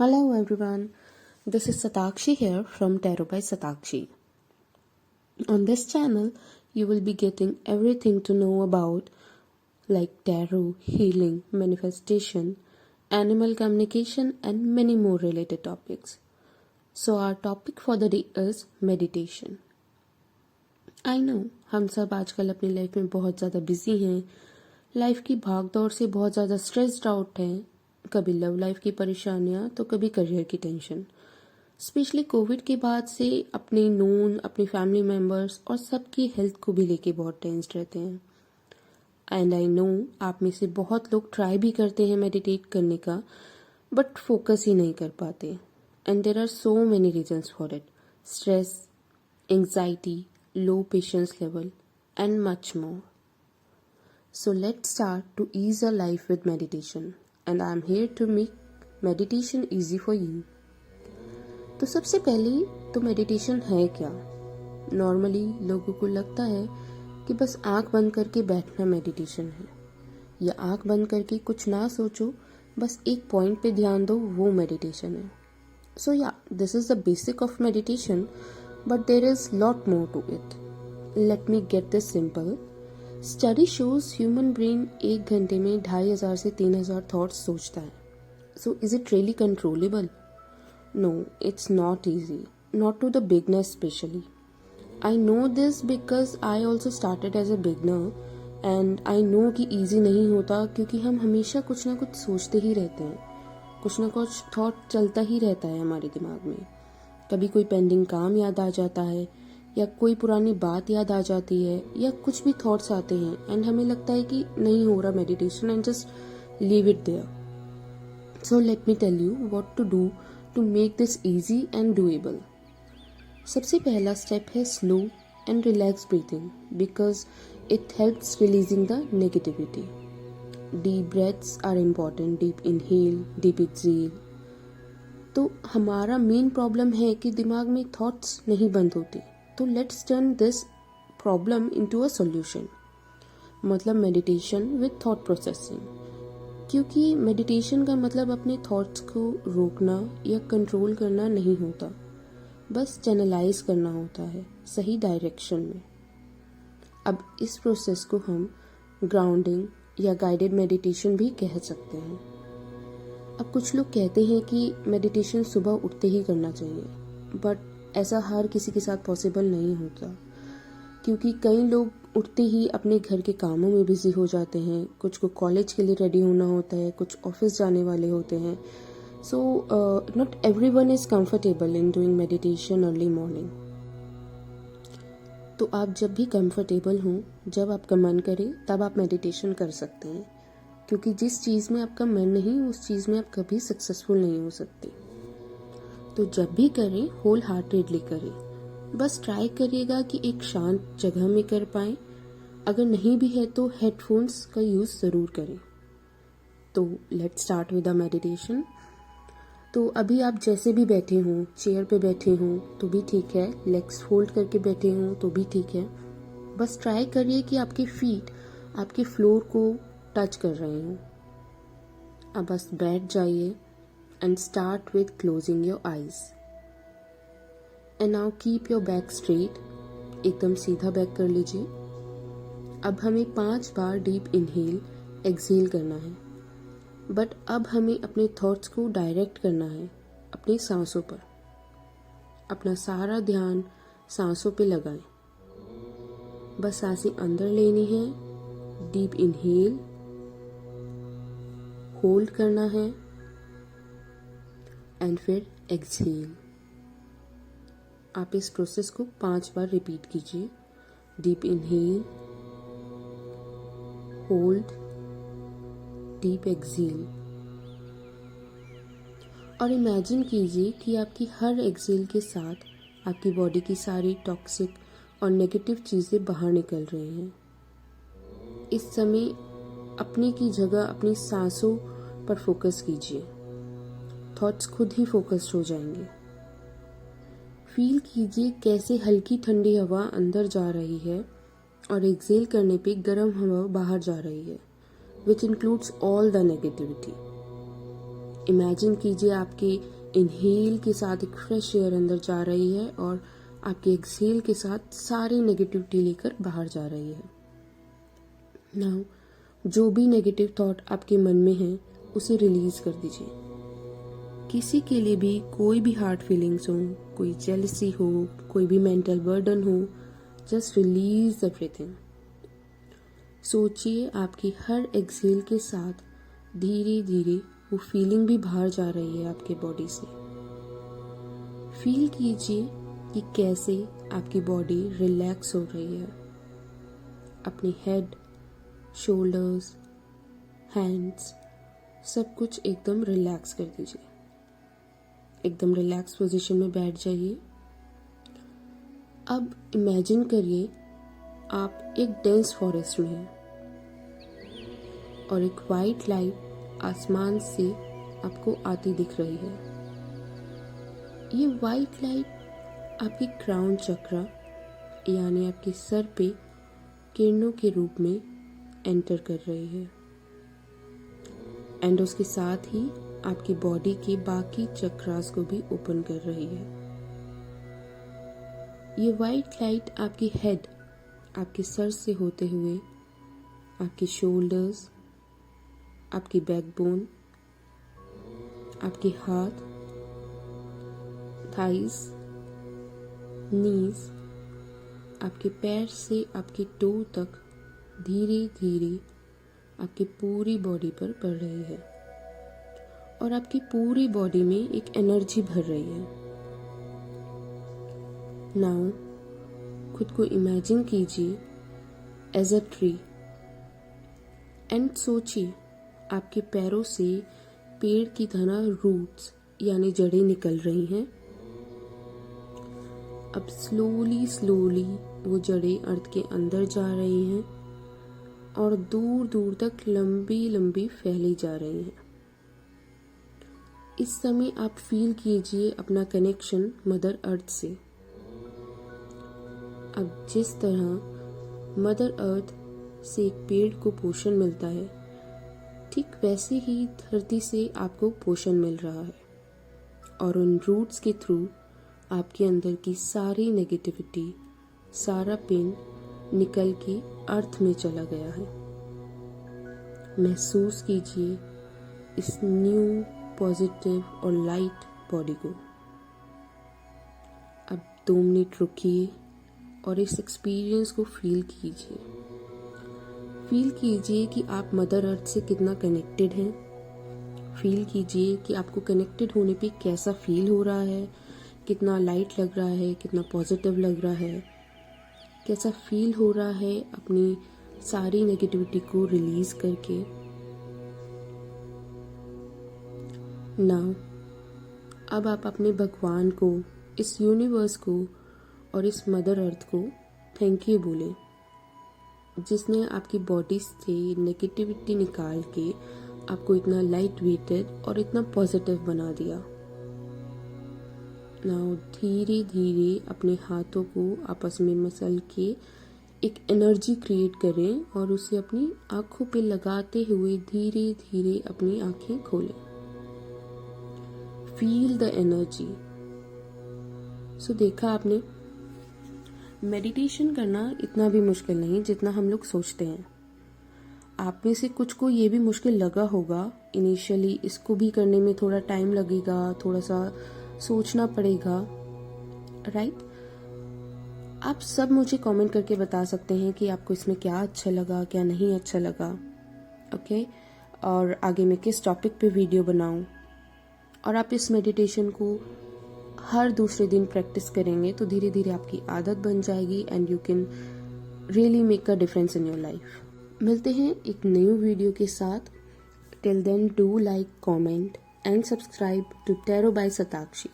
Hello everyone, this is Satakshi here from Tarot by Satakshi. On this channel, you will be getting everything to know about like tarot, healing, manifestation, animal communication and many more related topics. So our topic for the day is meditation. I know हम सब आजकल अपनी life में बहुत ज़्यादा busy हैं, life की भाग दौड़ से बहुत ज़्यादा स्ट्रेस्ड आउट हैं, कभी लव लाइफ की परेशानियां तो कभी करियर की टेंशन। स्पेशली कोविड के बाद से अपने नोन, अपनी फैमिली मेम्बर्स और सबकी हेल्थ को भी लेके बहुत टेंस्ड रहते हैं। एंड आई नो आप में से बहुत लोग ट्राई भी करते हैं मेडिटेट करने का, बट फोकस ही नहीं कर पाते। And there are so many reasons for it: stress, anxiety, low patience level, and much more. So let's start to ease your life with meditation, and I am here to make meditation easy for you. तो सबसे पहले तो meditation है क्या? Normally लोगों को लगता है कि बस आंख बंद करके बैठना मेडिटेशन है, या आंख बंद करके कुछ ना सोचो, बस एक पॉइंट पे ध्यान दो, वो मेडिटेशन है। सो या, this is the basic of meditation, but there is lot more to it. Let me get this simple. Study shows human brain 1 घंटे में 2500 से 3000 thoughts सोचता है. So is it really controllable? No, it's not easy. Not to the beginner especially. I know this because I also started as a beginner and I know कि easy नहीं होता, क्योंकि हम हमेशा कुछ ना कुछ सोचते ही रहते हैं, कुछ ना कुछ थॉट चलता ही रहता है हमारे दिमाग में। कभी कोई पेंडिंग काम याद आ जाता है, या कोई पुरानी बात याद आ जाती है, या कुछ भी थॉट्स आते हैं एंड हमें लगता है कि नहीं हो रहा meditation, and just leave it there. So let me tell you what to do to make this easy and doable. सबसे पहला स्टेप है slow and relax breathing, because it helps releasing the negativity. Deep breaths are important, deep inhale, deep exhale. तो हमारा main problem है कि दिमाग में thoughts नहीं बंद होते। तो let's turn this problem into a solution, मतलब मेडिटेशन विद थॉट प्रोसेसिंग। क्योंकि मेडिटेशन का मतलब अपने थॉट्स को रोकना या कंट्रोल करना नहीं होता, बस चैनलाइज करना होता है सही डायरेक्शन में। अब इस प्रोसेस को हम ग्राउंडिंग या गाइडेड मेडिटेशन भी कह सकते हैं। अब कुछ लोग कहते हैं कि मेडिटेशन सुबह उठते ही करना चाहिए, बट ऐसा हर किसी के साथ पॉसिबल नहीं होता, क्योंकि कई लोग उठते ही अपने घर के कामों में बिजी हो जाते हैं। कुछ को कॉलेज के लिए रेडी होना होता है, कुछ ऑफिस जाने वाले होते हैं। So not everyone is comfortable in doing meditation early morning. तो आप जब भी कंफर्टेबल हों, जब आपका मन करे, तब आप मेडिटेशन कर सकते हैं, क्योंकि जिस चीज़ में आपका मन नहीं, उस चीज़ में आप कभी सक्सेसफुल नहीं हो सकते। तो जब भी करें, होल हार्टेडली करें। बस ट्राई करिएगा कि एक शांत जगह में कर पाएं। अगर नहीं भी है तो हेडफोन्स का यूज़ ज़रूर करें। तो let's start with the meditation. तो अभी आप जैसे भी बैठे हों, चेयर पे बैठे हों तो भी ठीक है, लेग्स फोल्ड करके बैठे हों तो भी ठीक है। बस ट्राई करिए कि आपके फीट आपके फ्लोर को टच कर रहे हों। अब बस बैठ जाइए and start with closing your eyes. And now keep your back straight. एकदम सीधा बैक कर लीजिए। अब हमें 5 बार डीप इनहेल, एक्सहेल करना है, बट अब हमें अपने थॉट्स को डायरेक्ट करना है अपनी सांसों पर। अपना सारा ध्यान सांसों पे लगाएं। बस सांसें अंदर लेनी है, डीप इनहेल, होल्ड करना है एंड फिर एक्सहेल। आप इस प्रोसेस को 5 बार रिपीट कीजिए। Deep inhale, hold, deep exhale. और इमेजिन कीजिए कि आपकी हर एक्सहेल के साथ आपकी बॉडी की सारी टॉक्सिक और नेगेटिव चीज़ें बाहर निकल रही हैं। इस समय अपने की जगह अपनी सांसों पर फोकस कीजिए। थॉट्स खुद ही फोकस्ड हो जाएंगे। फील कीजिए कैसे हल्की ठंडी हवा अंदर जा रही है और एक्सहेल करने पे गर्म हवा बाहर जा रही है, which includes all the negativity. Imagine कीजिए आपके इनहेल के साथ एक फ्रेश एयर अंदर जा रही है और आपके एक्सहेल के साथ सारी नेगेटिविटी लेकर बाहर जा रही है। नाउ जो भी नेगेटिव थॉट आपके मन में है उसे रिलीज कर दीजिए। किसी के लिए भी कोई भी हार्ड फीलिंग्स हो, कोई जेलसी हो, कोई भी मेंटल बर्डन हो, जस्ट रिलीज एवरीथिंग। सोचिए आपकी हर एक्सहेल के साथ धीरे धीरे वो फीलिंग भी बाहर जा रही है आपके बॉडी से। फील कीजिए कि कैसे आपकी बॉडी रिलैक्स हो रही है। अपनी हेड, शोल्डर्स, हैंड्स, सब कुछ एकदम रिलैक्स कर दीजिए। एकदम रिलैक्स पोजीशन में बैठ जाइए। अब इमेजिन करिए आप एक डेंस फॉरेस्ट में हैं और एक वाइट लाइट आसमान से आपको आती दिख रही है। ये वाइट लाइट आपकी क्राउन चक्र यानी आपके सर पे किरणों के रूप में एंटर कर रही है एंड उसके साथ ही आपकी बॉडी के बाकी चक्रास को भी ओपन कर रही है। ये वाइट लाइट आपकी हेड, आपके सर से होते हुए आपके शोल्डर्स, आपकी बैकबोन, आपके हाथ, थाइस, नीज, आपके पैर से आपके टो तक धीरे धीरे आपकी पूरी बॉडी पर पड़ रही है और आपकी पूरी बॉडी में एक एनर्जी भर रही है। नाउ खुद को इमेजिन कीजिए एज अ ट्री एंड सोचिए आपके पैरों से पेड़ की तरह रूट्स यानी जड़ें निकल रही हैं। अब स्लोली स्लोली वो जड़ें अर्थ के अंदर जा रही हैं और दूर दूर तक लंबी लंबी फैली जा रही हैं। इस समय आप फील कीजिए अपना कनेक्शन मदर अर्थ से। अब जिस तरह मदर अर्थ से एक पेड़ को पोषण मिलता है, ठीक वैसे ही धरती से आपको पोषण मिल रहा है और उन रूट्स के थ्रू आपके अंदर की सारी नेगेटिविटी, सारा पेन निकल के अर्थ में चला गया है। महसूस कीजिए इस न्यू पॉजिटिव और लाइट बॉडी को। अब 2 मिनट रुकिए और इस एक्सपीरियंस को फील कीजिए। फील कीजिए कि आप मदर अर्थ से कितना कनेक्टेड हैं। फील कीजिए कि आपको कनेक्टेड होने पे कैसा फील हो रहा है, कितना लाइट लग रहा है, कितना पॉजिटिव लग रहा है, कैसा फील हो रहा है अपनी सारी नेगेटिविटी को रिलीज करके। नाउ अब आप अपने भगवान को, इस यूनिवर्स को और इस मदर अर्थ को थैंक यू बोलें, जिसने आपकी बॉडी से नेगेटिविटी निकाल के आपको इतना लाइट वेटेड और इतना पॉजिटिव बना दिया। नाउ धीरे धीरे अपने हाथों को आपस में मसल के एक एनर्जी क्रिएट करें और उसे अपनी आंखों पे लगाते हुए धीरे धीरे अपनी आंखें खोलें। Feel the energy. सो देखा आपने, मेडिटेशन करना इतना भी मुश्किल नहीं जितना हम लोग सोचते हैं। आप में से कुछ को ये भी मुश्किल लगा होगा इनिशियली, इसको भी करने में थोड़ा टाइम लगेगा, थोड़ा सा सोचना पड़ेगा, राइट? आप सब मुझे कमेंट करके बता सकते हैं कि आपको इसमें क्या अच्छा लगा, क्या नहीं अच्छा लगा, ओके? और आगे मैं किस टॉपिक पे वीडियो बनाऊं। और आप इस मेडिटेशन को हर दूसरे दिन प्रैक्टिस करेंगे तो धीरे धीरे आपकी आदत बन जाएगी and you can really make a difference in your life. मिलते हैं एक न्यू वीडियो के साथ। Till then do like, comment and subscribe to tarot by Satakshi.